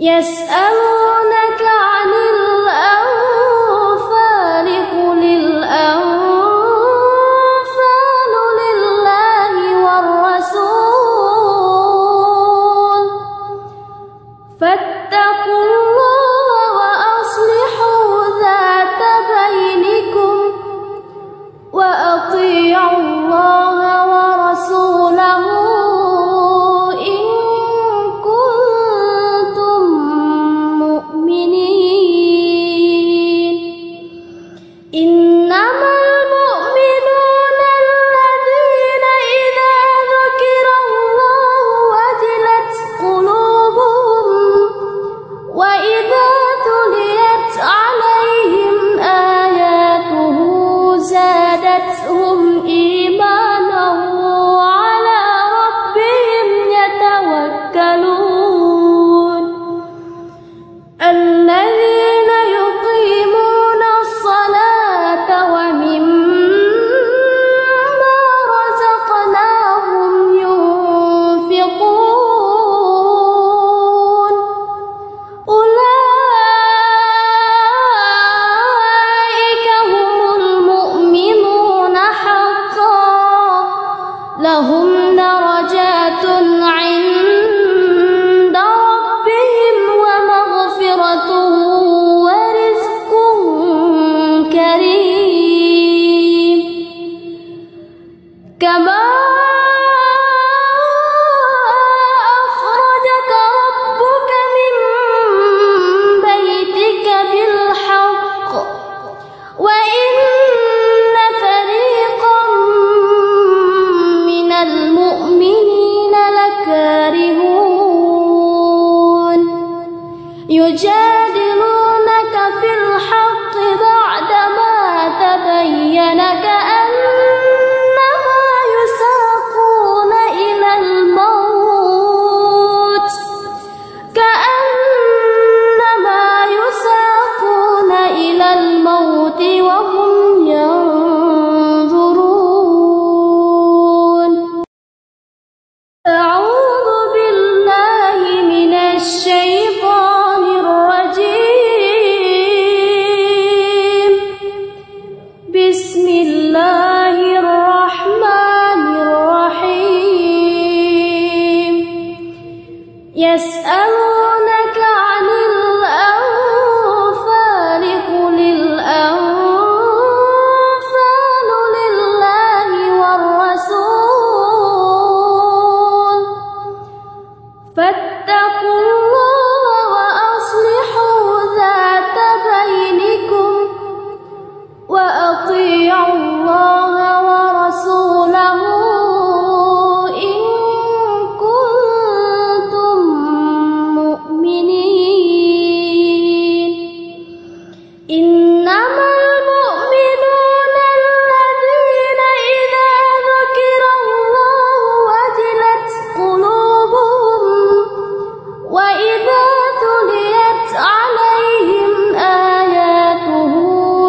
يسألونك عن الأنفال قل الأنفال لله والرسول فاتقوا الله وأصلحوا ذات بينكم وأطيعوا الله ورسوله إن كنتم مؤمنين. إنما المؤمنون الذين إذا ذكر الله وجلت قلوبهم وإذا تليت عليهم آياته زادتهم إيمانا وعلى ربهم يتوكلون. الذين يقيمون الصلاة ومما رزقناهم ينفقون أولئك هم المؤمنون حقا لهم درجات عند ربهم ومغفرة ورزق كريم. كما أخرجك ربك من بيتك بالحق وإن فريقا من المؤمنين لكارهون يجادلونك في الحق بعدما تبين كأنما يساقون إلى الموت وهم ينظرون. أعوذ بالله من الشيطان الرجيم. بسم الله الرحمن الرحيم. يسألونك عن الأنفال قل الأنفال لله والرسول فاتقوا الله وأصلحوا ذات بينكم وأطيعوا الله ورسوله إن كنتم مؤمنين. إنما المؤمنون الذين إذا ذكر الله وجلت قلوبهم وإذا تليت عليهم آياته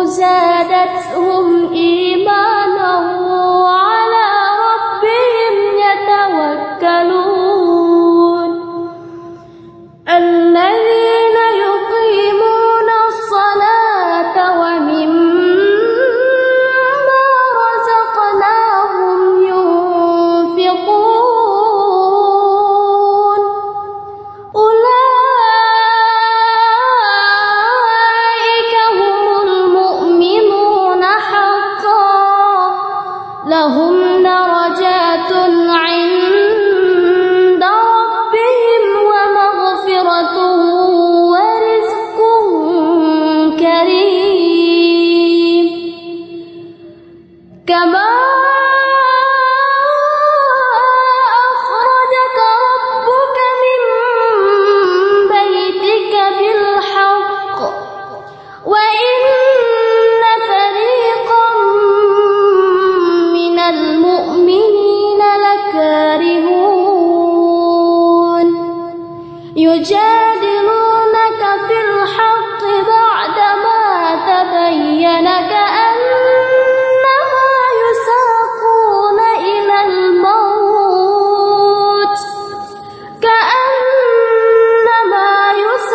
زادتهم إيمانا وعلى ربهم يتوكلون. الذين يقيمون الصلاة ومما رزقناهم ينفقون أولئك هم المؤمنون حقا لهم درجات عند ربهم ومغفرة ورزق كريم. كما أخرجك ربك من بيتك بالحق وإن فريقا من المؤمنين لكارهون يجادلونك في الحق بعدما تبين كأنما يساقون إلى الموت كأنما يساقون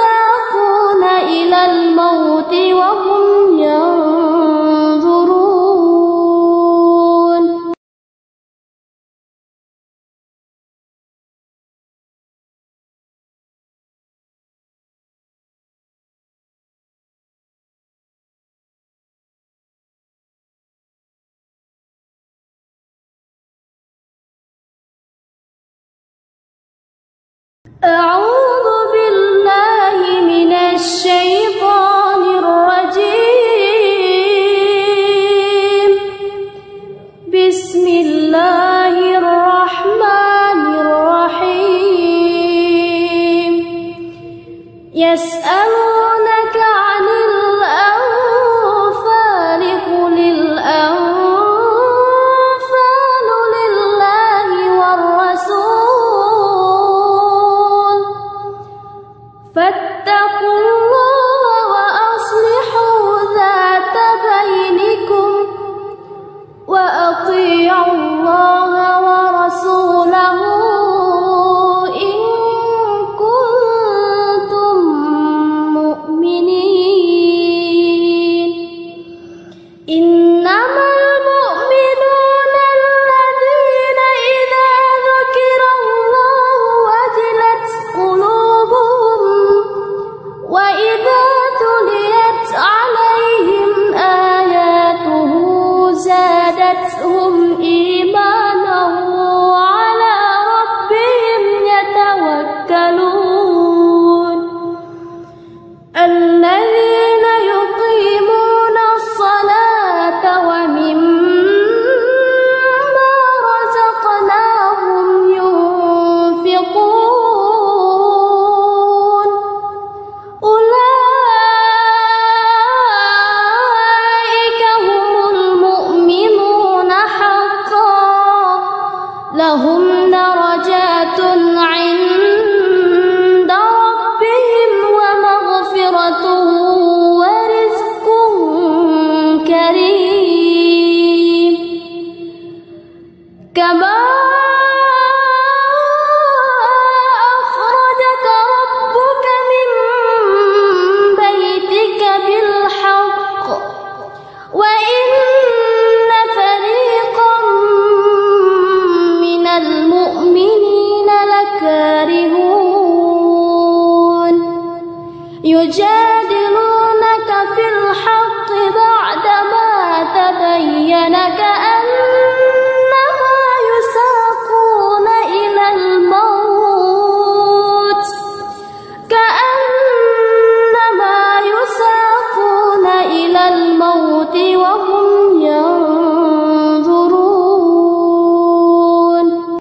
أعوذ بالله من الشيطان الرجيم. بسم الله الرحمن الرحيم. يسألونك عن الأنفال قل الأنفال لله والرسول فاتقوا الله وأصلحوا ذات بينكم وأطيعوا الله ورسوله إن كنتم مؤمنين. إنما المؤمنون الذين إذا ذكر الله وجلت قلوبهم وإذا تليت عليهم آياته زادتهم إيمانا وعلى ربهم يتوكلون. الذين يقيمون الصلاة ومما رزقناهم ينفقون أولئك هم المؤمنون حقا لهم درجات عند ربهم ومغفرة ورزق كريم. كما أخرجك ربك من بيتك بالحق وإن فريقا من المؤمنين لكارهون. يجادلونك